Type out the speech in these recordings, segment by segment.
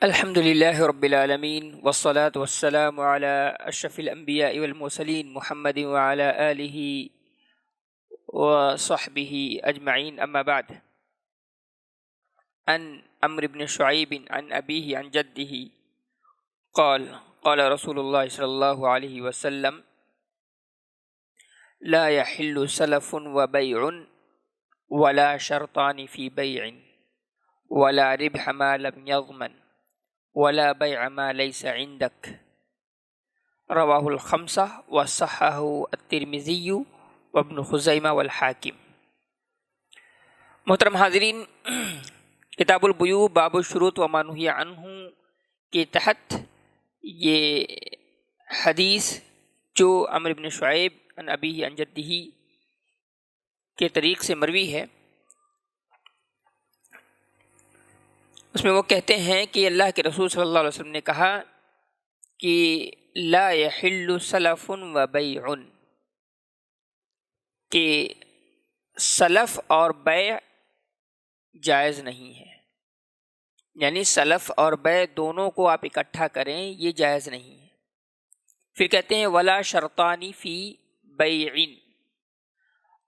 الحمد لله رب العالمين والصلاة والسلام على أشرف الأنبياء والمرسلين محمد وعلى آله وصحبه أجمعين، أما بعد. عن عمرو بن شعيب عن أبيه عن جده قال قال رسول الله صلى الله عليه وسلم: لا يحل سلف وبيع ولا شرطان في بيع ولا ربح ما لم يضمن ولا بيع ما ليس عندك. رواہ الخمسہ وصححہ الترمذی وابن خزیمہ والحاکم۔ محترم حاضرین، کتاب البیوع باب الشروط وما نہی عنہ کے تحت یہ حدیث جو عمرو بن شعیب عن ابیہ عن جدہ کے طریق سے مروی ہے، اس میں وہ کہتے ہیں کہ اللہ کے رسول صلی اللہ علیہ وسلم نے کہا کہ لا یحل سلف و بیع، کہ سلف اور بیع جائز نہیں ہے، یعنی سلف اور بیع دونوں کو آپ اکٹھا کریں یہ جائز نہیں ہے۔ پھر کہتے ہیں ولا شرطانی فی بیع،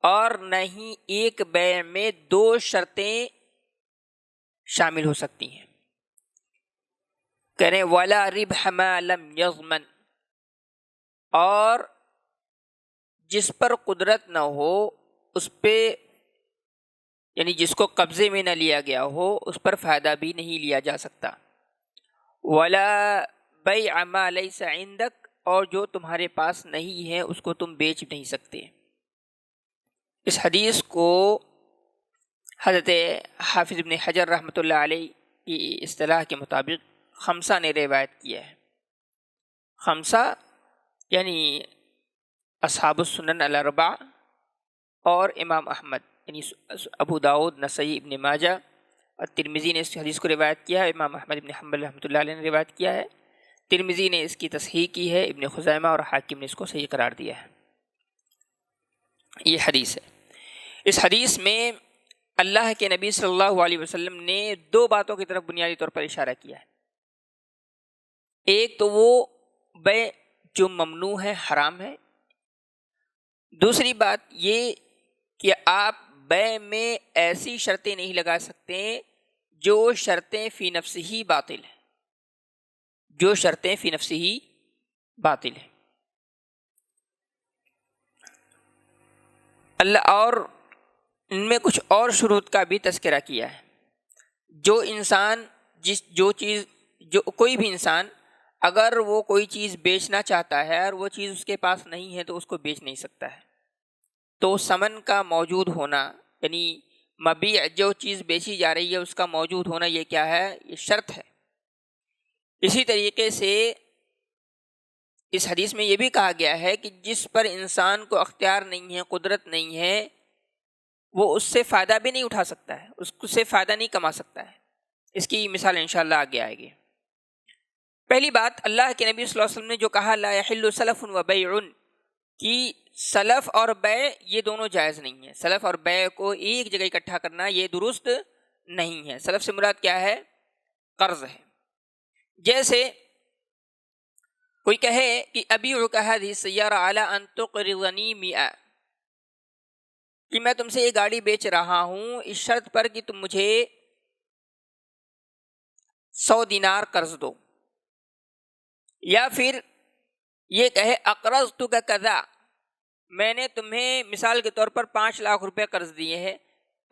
اور نہیں ایک بیع میں دو شرطیں شامل ہو سکتی ہیں۔ کریں ولا ربح ما لم یضمن، اور جس پر قدرت نہ ہو اس پہ، یعنی جس کو قبضے میں نہ لیا گیا ہو اس پر فائدہ بھی نہیں لیا جا سکتا۔ ولا بیع ما لیس عندک، اور جو تمہارے پاس نہیں ہے اس کو تم بیچ نہیں سکتے۔ اس حدیث کو حضرت حافظ ابن حجر رحمۃ اللہ علیہ کی اصطلاح کے مطابق خمسہ نے روایت کیا ہے۔ خمسہ یعنی اصحاب السنن الاربعہ اور امام احمد، یعنی ابو داؤد، نسائی، ابن ماجہ اور ترمذی نے اس حدیث کو روایت کیا ہے۔ امام احمد ابن حنبل رحمۃ اللہ علیہ نے روایت کیا ہے، ترمذی نے اس کی تصحیح کی ہے، ابن خزیمہ اور حاکم نے اس کو صحیح قرار دیا ہے۔ یہ حدیث ہے۔ اس حدیث میں اللہ کے نبی صلی اللہ علیہ وسلم نے دو باتوں کی طرف بنیادی طور پر اشارہ کیا ہے۔ ایک تو وہ بیع جو ممنوع ہے، حرام ہے۔ دوسری بات یہ کہ آپ بیع میں ایسی شرطیں نہیں لگا سکتے جو شرطیں فی نفسہ ہی باطل ہیں، جو شرطیں فی نفسہ ہی باطل ہیں۔ اللہ اور ان میں کچھ اور شروط کا بھی تذکرہ کیا ہے۔ جو انسان جو کوئی بھی انسان اگر وہ کوئی چیز بیچنا چاہتا ہے اور وہ چیز اس کے پاس نہیں ہے تو اس کو بیچ نہیں سکتا ہے۔ تو ثمن کا موجود ہونا، یعنی مبیع جو چیز بیچی جا رہی ہے اس کا موجود ہونا، یہ کیا ہے؟ یہ شرط ہے۔ اسی طریقے سے اس حدیث میں یہ بھی کہا گیا ہے کہ جس پر انسان کو اختیار نہیں ہے، قدرت نہیں ہے، وہ اس سے فائدہ بھی نہیں اٹھا سکتا ہے، اس سے فائدہ نہیں کما سکتا ہے۔ اس کی مثال انشاءاللہ آگے آئے گی۔ پہلی بات، اللہ کے نبی صلی اللہ علیہ وسلم نے جو کہا لا یحل سلف و بیع، کہ سلف اور بیع یہ دونوں جائز نہیں ہیں۔ سلف اور بیع کو ایک جگہ اکٹھا کرنا یہ درست نہیں ہے۔ سلف سے مراد کیا ہے؟ قرض ہے۔ جیسے کوئی کہے کہ ابیعک هذه السیارة علی ان تقرضنی 100، کہ میں تم سے یہ گاڑی بیچ رہا ہوں اس شرط پر کہ تم مجھے 100 دینار قرض دو۔ یا پھر یہ کہے اقرضتک کذا، میں نے تمہیں مثال کے طور پر 5 لاکھ روپے قرض دیے ہیں،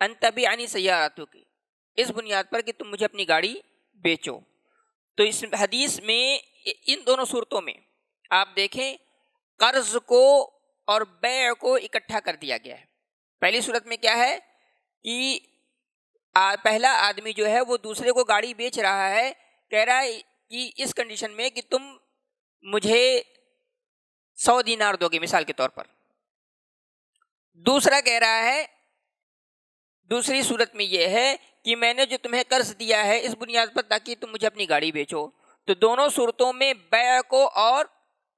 ان تبیعنی سیارتک، اس بنیاد پر کہ تم مجھے اپنی گاڑی بیچو۔ تو اس حدیث میں ان دونوں صورتوں میں آپ دیکھیں قرض کو اور بیع کو اکٹھا کر دیا گیا ہے۔ پہلی صورت میں کیا ہے کہ پہلا آدمی جو ہے وہ دوسرے کو گاڑی بیچ رہا ہے، کہہ رہا ہے کہ اس کنڈیشن میں کہ تم مجھے 100 دینار دو گے مثال کے طور پر۔ دوسرا کہہ رہا ہے، دوسری صورت میں یہ ہے کہ میں نے جو تمہیں قرض دیا ہے اس بنیاد پر تاکہ تم مجھے اپنی گاڑی بیچو۔ تو دونوں صورتوں میں بیع کو اور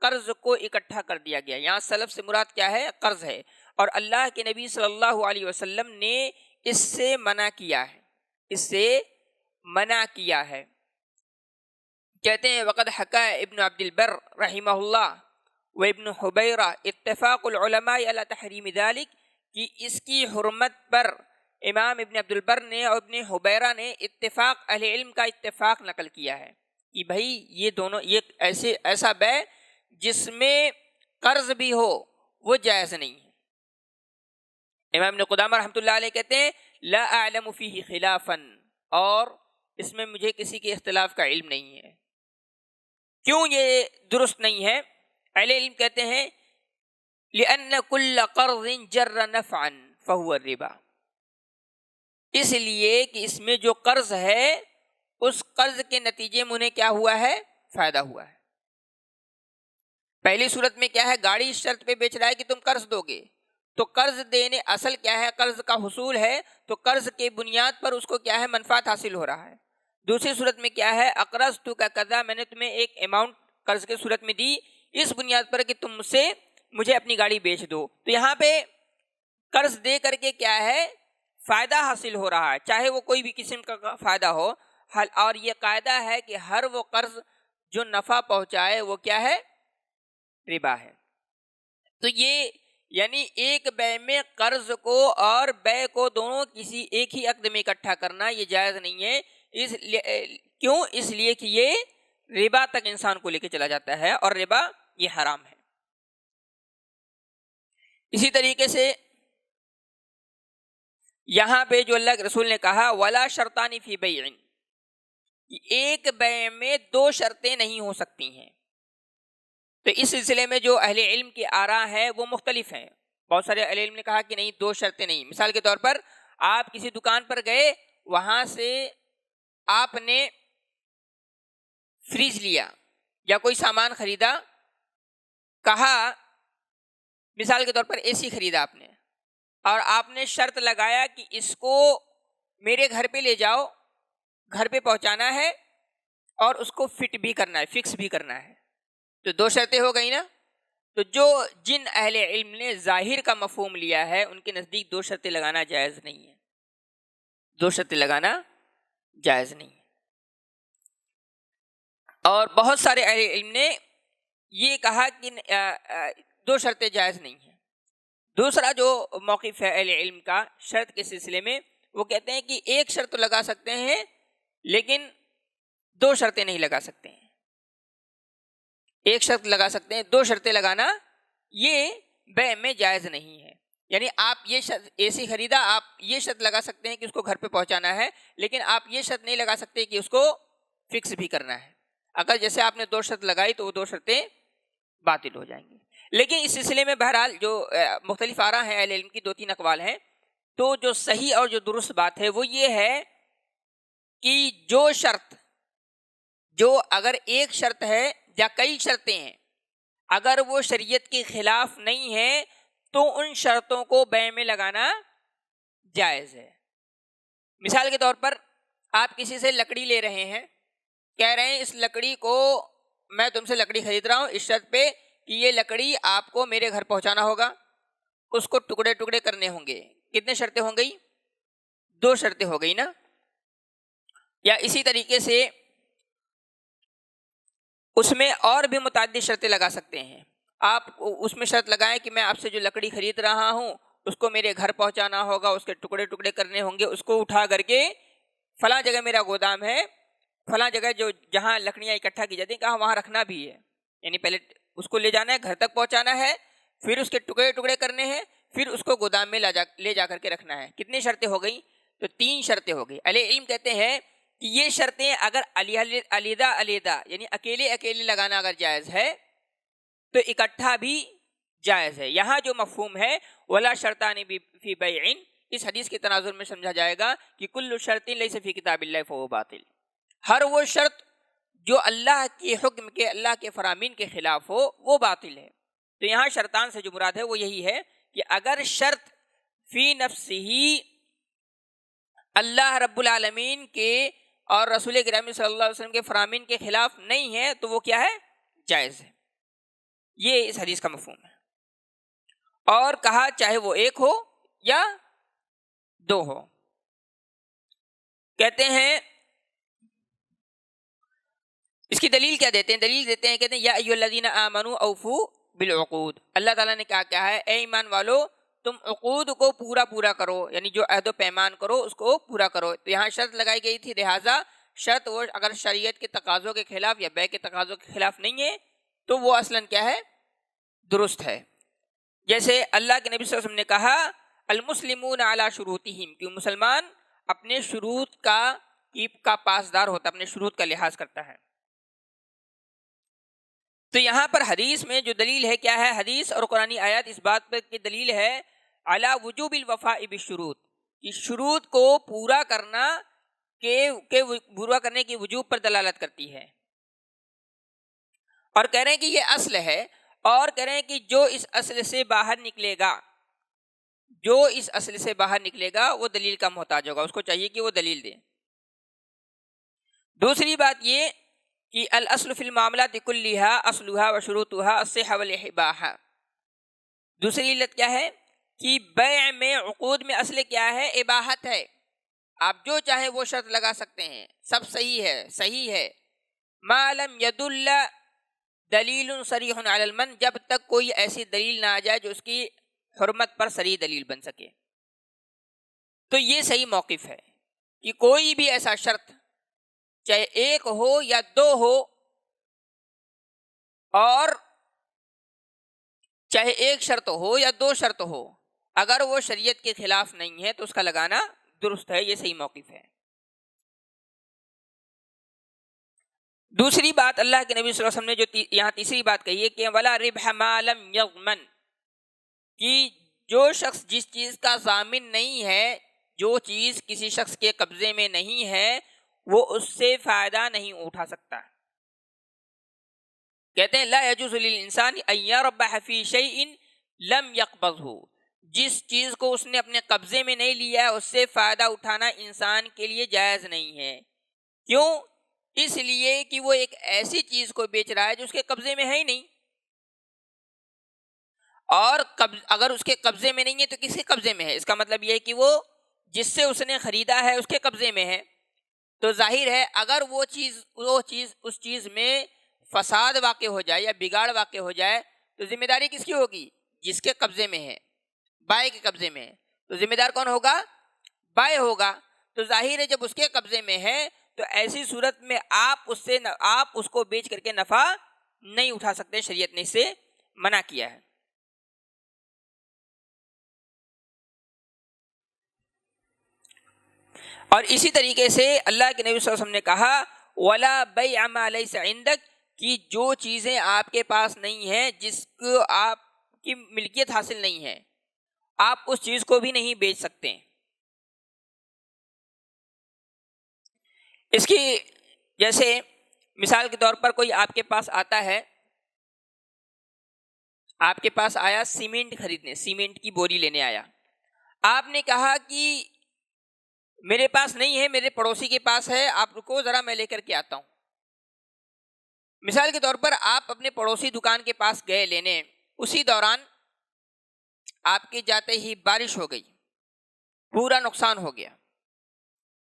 قرض کو اکٹھا کر دیا گیا۔ یہاں سلف سے مراد کیا ہے؟ قرض ہے، اور اللہ کے نبی صلی اللہ علیہ وسلم نے اس سے منع کیا ہے، اس سے منع کیا ہے۔ کہتے ہیں وقد حکا ابن عبد البر رحمہ اللہ و ابن حبیرہ اتفاق العلماء علی تحریم ذلک، کہ اس کی حرمت پر امام ابن عبد البر نے اور ابن حبیرہ نے اتفاق، اہل علم کا اتفاق نقل کیا ہے کہ بھائی یہ دونوں، یہ ایسا بے جس میں قرض بھی ہو وہ جائز نہیں ہے۔ امام ابن قدامہ رحمۃ اللہ علیہ کہتے ہیں لا اعلم فیہ خلافا، اور اس میں مجھے کسی کے اختلاف کا علم نہیں ہے۔ کیوں یہ درست نہیں ہے؟ اہل علم کہتے ہیں لأن كل قرض جر نفعا فهو الربا، اس لیے کہ اس میں جو قرض ہے اس قرض کے نتیجے میں انہیں کیا ہوا ہے؟ فائدہ ہوا ہے۔ پہلی صورت میں کیا ہے؟ گاڑی اس شرط پہ بیچ رہا ہے کہ تم قرض دو گے، تو قرض دینے اصل کیا ہے؟ قرض کا حصول ہے، تو قرض کے بنیاد پر اس کو کیا ہے؟ منفعت حاصل ہو رہا ہے۔ دوسری صورت میں کیا ہے؟ اقرضت کا قضا، میں نے تمہیں ایک اماؤنٹ قرض کی صورت میں دی اس بنیاد پر کہ تم مجھے اپنی گاڑی بیچ دو، تو یہاں پہ قرض دے کر کے کیا ہے؟ فائدہ حاصل ہو رہا ہے، چاہے وہ کوئی بھی قسم کا فائدہ ہو، اور یہ قاعدہ ہے کہ ہر وہ قرض جو نفع پہنچائے وہ کیا ہے؟ ربا ہے۔ تو یہ یعنی ایک بے میں قرض کو اور بے کو دونوں کسی ایک ہی عقد میں اکٹھا کرنا یہ جائز نہیں ہے۔ کیوں؟ اس لیے کہ یہ ربا تک انسان کو لے کے چلا جاتا ہے، اور ربا یہ حرام ہے۔ اسی طریقے سے یہاں پہ جو اللہ کے رسول نے کہا ولا شرطان فی بیع، ایک بیع میں دو شرطیں نہیں ہو سکتی ہیں، تو اس سلسلے میں جو اہل علم کی آراء ہے وہ مختلف ہیں۔ بہت سارے اہل علم نے کہا کہ نہیں، دو شرطیں نہیں۔ مثال کے طور پر آپ کسی دکان پر گئے، وہاں سے آپ نے فریج لیا یا کوئی سامان خریدا، کہا مثال کے طور پر اے سی خریدا آپ نے، اور آپ نے شرط لگایا کہ اس کو میرے گھر پہ لے جاؤ، گھر پہ پہنچانا ہے اور اس کو فٹ بھی کرنا ہے، فکس بھی کرنا ہے، تو دو شرطیں ہو گئی نا۔ تو جن اہل علم نے ظاہر کا مفہوم لیا ہے ان کے نزدیک دو شرطیں لگانا جائز نہیں ہے، دو شرطیں لگانا جائز نہیں ہے۔ اور بہت سارے اہل علم نے یہ کہا کہ دو شرطیں جائز نہیں ہیں۔ دوسرا جو موقف ہے اہل علم کا شرط کے سلسلے میں، وہ کہتے ہیں کہ ایک شرط لگا سکتے ہیں لیکن دو شرطیں نہیں لگا سکتے ہیں۔ ایک شرط لگا سکتے ہیں، دو شرطیں لگانا یہ بیع میں جائز نہیں ہے۔ یعنی آپ یہ شرط اے سی خریدا، آپ یہ شرط لگا سکتے ہیں کہ اس کو گھر پہ پہنچانا ہے، لیکن آپ یہ شرط نہیں لگا سکتے کہ اس کو فکس بھی کرنا ہے۔ اگر جیسے آپ نے دو شرط لگائی تو وہ دو شرطیں باطل ہو جائیں گی۔ لیکن اس سلسلے میں بہرحال جو مختلف آراء ہیں اہل علم کی، دو تین اقوال ہیں، تو جو صحیح اور جو درست بات ہے وہ یہ ہے کہ جو اگر ایک شرط ہے یا کئی شرطیں ہیں، اگر وہ شریعت کے خلاف نہیں ہے تو ان شرطوں کو بیع میں لگانا جائز ہے۔ مثال کے طور پر آپ کسی سے لکڑی لے رہے ہیں، کہہ رہے ہیں اس لکڑی کو میں تم سے لکڑی خرید رہا ہوں اس شرط پہ کہ یہ لکڑی آپ کو میرے گھر پہنچانا ہوگا، اس کو ٹکڑے ٹکڑے کرنے ہوں گے۔ کتنے شرطیں ہو گئی؟ دو شرطیں ہو گئی نا۔ یا اسی طریقے سے اس میں اور بھی متعدد شرطیں لگا سکتے ہیں۔ آپ اس میں شرط لگائیں کہ میں آپ سے جو لکڑی خرید رہا ہوں اس کو میرے گھر پہنچانا ہوگا، اس کے ٹکڑے ٹکڑے کرنے ہوں گے، اس کو اٹھا کر کے فلاں جگہ میرا گودام ہے، فلاں جگہ جہاں لکڑیاں اکٹھا کی جاتی ہیں کہاں وہاں رکھنا بھی ہے۔ یعنی پہلے اس کو لے جانا ہے، گھر تک پہنچانا ہے، پھر اس کے ٹکڑے ٹکڑے کرنے ہیں، پھر اس کو گودام میں لے جا کر کے رکھنا ہے۔ کتنی شرطیں ہو گئی؟ تو تین شرطیں ہو گئی۔ اہل علم کہتے ہیں کہ یہ شرطیں اگر علیحدہ یعنی اکیلے اکیلے لگانا اگر جائز ہے تو اکٹھا بھی جائز ہے۔ یہاں جو مفہوم ہے ولا شرطان فی بیع، اس حدیث کے تناظر میں سمجھا جائے گا کہ کل شرط لیس فی کتاب اللہ فہو باطل، ہر وہ شرط جو اللہ کے حکم کے، اللہ کے فرامین کے خلاف ہو وہ باطل ہے۔ تو یہاں شرطان سے جو مراد ہے وہ یہی ہے کہ اگر شرط فی نفسہ اللہ رب العالمین کے اور رسول گرامی صلی اللہ علیہ وسلم کے فرامین کے خلاف نہیں ہے تو وہ کیا ہے؟ جائز ہے۔ یہ اس حدیث کا مفہوم ہے۔ اور کہا چاہے وہ ایک ہو یا دو ہو، کہتے ہیں اس کی دلیل کیا دیتے ہیں؟ دلیل دیتے ہیں، کہتے ہیں یا ایھا الذین آمنوا اوفوا بالعقود، اللہ تعالیٰ نے کیا ہے، اے ایمان والو تم عقود کو پورا کرو، یعنی جو عہد و پیمان کرو اس کو پورا کرو۔ تو یہاں شرط لگائی گئی تھی، لہٰذا شرط وہ اگر شریعت کے تقاضوں کے خلاف یا بیع کے تقاضوں کے خلاف نہیں ہے تو وہ اصلاً کیا ہے، درست ہے۔ جیسے اللہ کے نبی صلی اللہ علیہ وسلم نے کہا المسلمون علی شروطہم، کہ مسلمان اپنے شروط کا پاسدار ہوتا ہے، اپنے شروط کا لحاظ کرتا ہے۔ تو یہاں پر حدیث میں جو دلیل ہے کیا ہے؟ حدیث اور قرآنی آیات اس بات پر کی دلیل ہے علی وجوب الوفاء بالشروط، کہ شروط کو پورا کرنے کی وجوب پر دلالت کرتی ہے، اور کہہ رہے ہیں کہ یہ اصل ہے، اور کہہ رہے ہیں کہ جو اس اصل سے باہر نکلے گا وہ دلیل کا محتاج ہوگا، اس کو چاہیے کہ وہ دلیل دے۔ دوسری بات یہ کہ الاصل فی المعاملات کلھا اصلھا وشروطھا الصحہ والاباحہ، دوسری علت کیا ہے کہ بیع میں، عقود میں اصل کیا ہے؟ اباحت ہے، آپ جو چاہیں وہ شرط لگا سکتے ہیں، سب صحیح ہے ما لم یدل دلیل صریح علی المنع، جب تک کوئی ایسی دلیل نہ آ جائے جو اس کی حرمت پر صریح دلیل بن سکے۔ تو یہ صحیح موقف ہے کہ کوئی بھی ایسا شرط، چاہے ایک ہو یا دو ہو، اور چاہے ایک شرط ہو یا دو شرط ہو، اگر وہ شریعت کے خلاف نہیں ہے تو اس کا لگانا درست ہے، یہ صحیح موقف ہے۔ دوسری بات اللہ کے نبی صلی اللہ علیہ وسلم نے جو یہاں تیسری بات کہی ہے کہ ولا ربح ما لم یضمن، کہ جو شخص جس چیز کا ضامن نہیں ہے، جو چیز کسی شخص کے قبضے میں نہیں ہے، وہ اس سے فائدہ نہیں اٹھا سکتا۔ کہتے ہیں لا یجوز للانسان ان یربح فی شیء لم یقبضہ، جس چیز کو اس نے اپنے قبضے میں نہیں لیا ہے اس سے فائدہ اٹھانا انسان کے لیے جائز نہیں ہے۔ کیوں؟ اس لیے کہ وہ ایک ایسی چیز کو بیچ رہا ہے جو اس کے قبضے میں ہے ہی نہیں، اور اگر اس کے قبضے میں نہیں ہے تو کس کے قبضے میں ہے؟ اس کا مطلب یہ ہے کہ وہ جس سے اس نے خریدا ہے اس کے قبضے میں ہے۔ تو ظاہر ہے اگر وہ چیز اس چیز میں فساد واقع ہو جائے یا بگاڑ واقع ہو جائے تو ذمہ داری کس کی ہوگی؟ جس کے قبضے میں ہے، بائیں کے قبضے میں ہے، تو ذمہ دار کون ہوگا؟ بائیں ہوگا۔ تو ظاہر ہے جب اس کے قبضے میں ہے تو ایسی صورت میں آپ اس کو بیچ کر کے نفع نہیں اٹھا سکتے، شریعت نے اس سے منع کیا ہے۔ اور اسی طریقے سے اللہ کے نبی صلی اللہ علیہ وسلم نے کہا وَلَا بَيْعَ مَا لَيْسَ عِندَكَ، کہ جو چیزیں آپ کے پاس نہیں ہیں، جس کو آپ کی ملکیت حاصل نہیں ہے، آپ اس چیز کو بھی نہیں بیچ سکتے۔ اس کی جیسے مثال کے طور پر کوئی آپ کے پاس آتا ہے، آپ کے پاس آیا سیمنٹ خریدنے، سیمنٹ کی بوری لینے آیا، آپ نے کہا کہ میرے پاس نہیں ہے، میرے پڑوسی کے پاس ہے، آپ رکو ذرا میں لے کر کے آتا ہوں۔ مثال کے طور پر آپ اپنے پڑوسی دکان کے پاس گئے لینے، اسی دوران آپ کے جاتے ہی بارش ہو گئی، پورا نقصان ہو گیا۔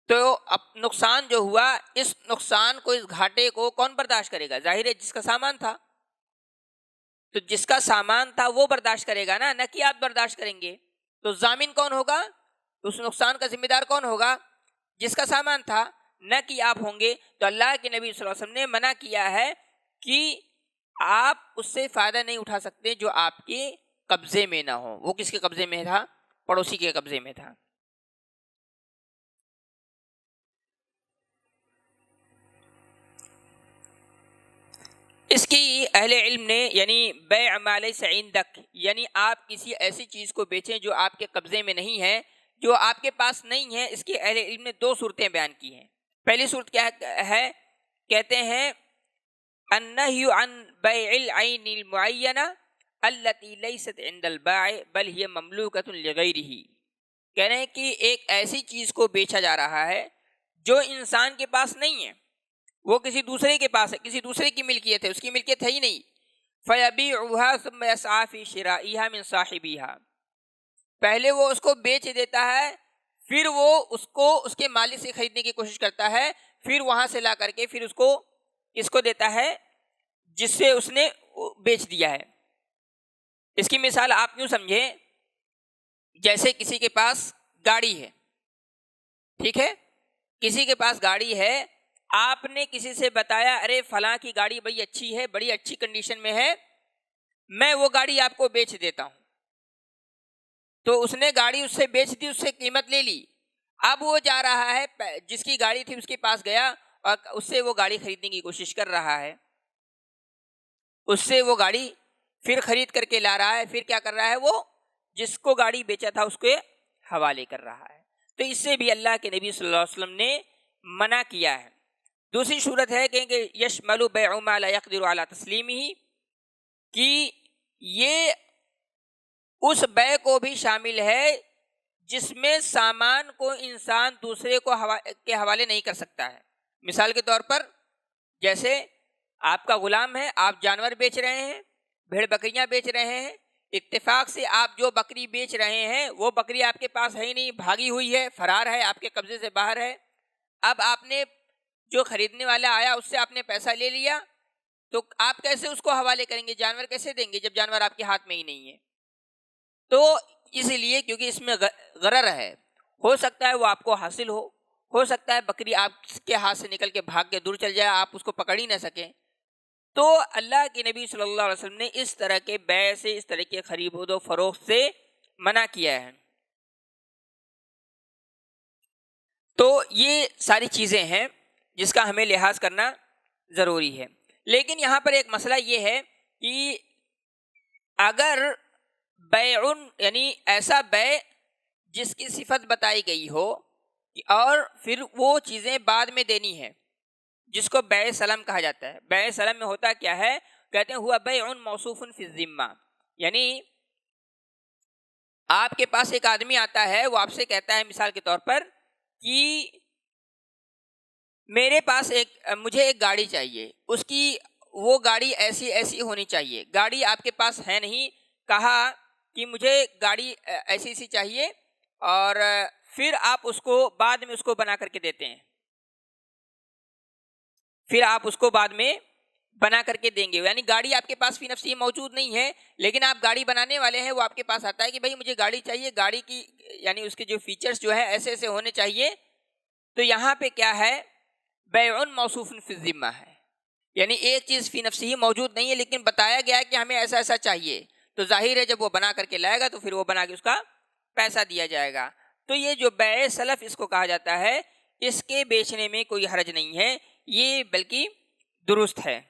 تو اب نقصان جو ہوا، اس نقصان کو، اس گھاٹے کو کون برداشت کرے گا؟ ظاہر ہے جس کا سامان تھا، تو جس کا سامان تھا وہ برداشت کرے گا نہ کہ آپ برداشت کریں گے۔ تو ضامن کون ہوگا؟ اس نقصان کا ذمہ دار کون ہوگا؟ جس کا سامان تھا، نہ کہ آپ ہوں گے۔ تو اللہ کے نبی صلی اللہ علیہ وسلم نے منع کیا ہے کہ آپ اس سے فائدہ نہیں اٹھا سکتے جو آپ کے قبضے میں نہ ہو۔ وہ کس کے قبضے میں تھا؟ پڑوسی کے قبضے میں تھا۔ اس کی اہل علم نے یعنی بیع ما لیس عندک، یعنی آپ کسی ایسی چیز کو بیچیں جو آپ کے قبضے میں نہیں ہے، جو آپ کے پاس نہیں ہے، اس کی اہل علم نے دو صورتیں بیان کی ہیں۔ پہلی صورت کیا ہے؟ کہتے ہیں النہی عن بیع العین المعینہ التی لیست عند البائع بل ہی مملوکۃ لغیرہ، کہہ رہے ہیں کہ ایک ایسی چیز کو بیچا جا رہا ہے جو انسان کے پاس نہیں ہے، وہ کسی دوسرے کے پاس ہے، کسی دوسرے کی ملکیت ہے، اس کی ملکیت ہے ہی نہیں۔ فَيَبِيعُهَا ثُمَّ يَسْعَىٰ فِي شِرَائِهَا مِنْ صَاحِبِهَا، پہلے وہ اس کو بیچ دیتا ہے، پھر وہ اس کو اس کے مالک سے خریدنے کی کوشش کرتا ہے، پھر وہاں سے لا کر کے پھر اس کو کس کو دیتا ہے؟ جس سے اس نے بیچ دیا ہے۔ اس کی مثال آپ یوں سمجھیں، جیسے کسی کے پاس گاڑی ہے، ٹھیک ہے، کسی کے پاس گاڑی ہے، آپ نے کسی سے بتایا ارے فلاں کی گاڑی بڑی اچھی ہے، بڑی اچھی کنڈیشن میں ہے، میں وہ گاڑی آپ کو بیچ دیتا ہوں۔ تو اس نے گاڑی اس سے بیچ دی، اس سے قیمت لے لی، اب وہ جا رہا ہے، جس کی گاڑی تھی اس کے پاس گیا اور اس سے وہ گاڑی خریدنے کی کوشش کر رہا ہے، اس سے وہ گاڑی پھر خرید کر کے لا رہا ہے، پھر کیا کر رہا ہے؟ وہ جس کو گاڑی بیچا تھا اس کے حوالے کر رہا ہے۔ تو اس سے بھی اللہ کے نبی صلی اللہ علیہ وسلم نے منع کیا ہے۔ دوسری صورت ہے کہ یشمل بیع ما لا یقدر علی تسلیمہ، کہ یہ اس بیع کو بھی شامل ہے جس میں سامان کو انسان دوسرے کو کے حوالے نہیں کر سکتا ہے۔ مثال کے طور پر جیسے آپ کا غلام ہے، آپ جانور بیچ رہے ہیں، بھیڑ بکریاں بیچ رہے ہیں، اتفاق سے آپ جو بکری بیچ رہے ہیں وہ بکری آپ کے پاس ہے ہی نہیں، بھاگی ہوئی ہے، فرار ہے، آپ کے قبضے سے باہر ہے۔ اب آپ نے جو خریدنے والا آیا اس سے آپ نے پیسہ لے لیا، تو آپ کیسے اس کو حوالے کریں گے؟ جانور کیسے دیں گے جب جانور آپ کے ہاتھ میں ہی نہیں ہے؟ تو اس لیے کیونکہ اس میں غرر ہے، ہو سکتا ہے وہ آپ کو حاصل ہو سکتا ہے بکری آپ کے ہاتھ سے نکل کے بھاگ کے دور چل جائے، آپ اس کو پکڑ ہی نہ سکیں۔ تو اللہ کے نبی صلی اللہ علیہ وسلم نے اس طرح کے بیع سے، اس طرح کے خرید و فروخت سے منع کیا ہے۔ تو یہ ساری چیزیں ہیں جس کا ہمیں لحاظ کرنا ضروری ہے۔ لیکن یہاں پر ایک مسئلہ یہ ہے کہ اگر بیع یعنی ایسا بیع جس کی صفت بتائی گئی ہو اور پھر وہ چیزیں بعد میں دینی ہے، جس کو بیع سلم کہا جاتا ہے۔ بیع سلم میں ہوتا کیا ہے؟ کہتے ہیں ہوا بیع موصوف فی الذمہ، یعنی آپ کے پاس ایک آدمی آتا ہے، وہ آپ سے کہتا ہے مثال کے طور پر کہ میرے پاس مجھے ایک گاڑی چاہیے، اس کی وہ گاڑی ایسی ایسی ہونی چاہیے، گاڑی آپ کے پاس ہے نہیں، کہا کہ مجھے گاڑی ایسی ایسی چاہیے، اور پھر آپ اس کو بعد میں اس کو بنا کر کے دیتے ہیں، پھر آپ اس کو بعد میں بنا کر کے دیں گے، یعنی گاڑی آپ کے پاس فی نفسی موجود نہیں ہے، لیکن آپ گاڑی بنانے والے ہیں، وہ آپ کے پاس آتا ہے کہ بھائی مجھے گاڑی چاہیے، گاڑی کی یعنی اس کے جو فیچرز جو ہے ایسے ایسے ہونے چاہیے۔ تو یہاں پہ کیا ہے؟ بیع موصوف فی الذمہ ہے، یعنی ایک چیز فی نفسی موجود نہیں ہے لیکن بتایا گیا ہے کہ ہمیں ایسا ایسا چاہیے، تو ظاہر ہے جب وہ بنا کر کے لائے گا تو پھر وہ بنا کے اس کا پیسہ دیا جائے گا۔ تو یہ جو بیع سلف اس کو کہا جاتا ہے، اس کے بیچنے میں کوئی حرج نہیں ہے، یہ بلکہ درست ہے۔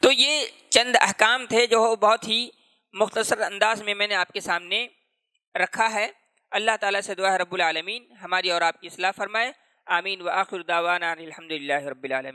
تو یہ چند احکام تھے جو بہت ہی مختصر انداز میں میں نے آپ کے سامنے رکھا ہے۔ اللہ تعالیٰ سے دعا ہے رب العالمین ہماری اور آپ کی اصلاح فرمائے، آمین۔ وآخر دعوانا الحمدللہ رب العالمین۔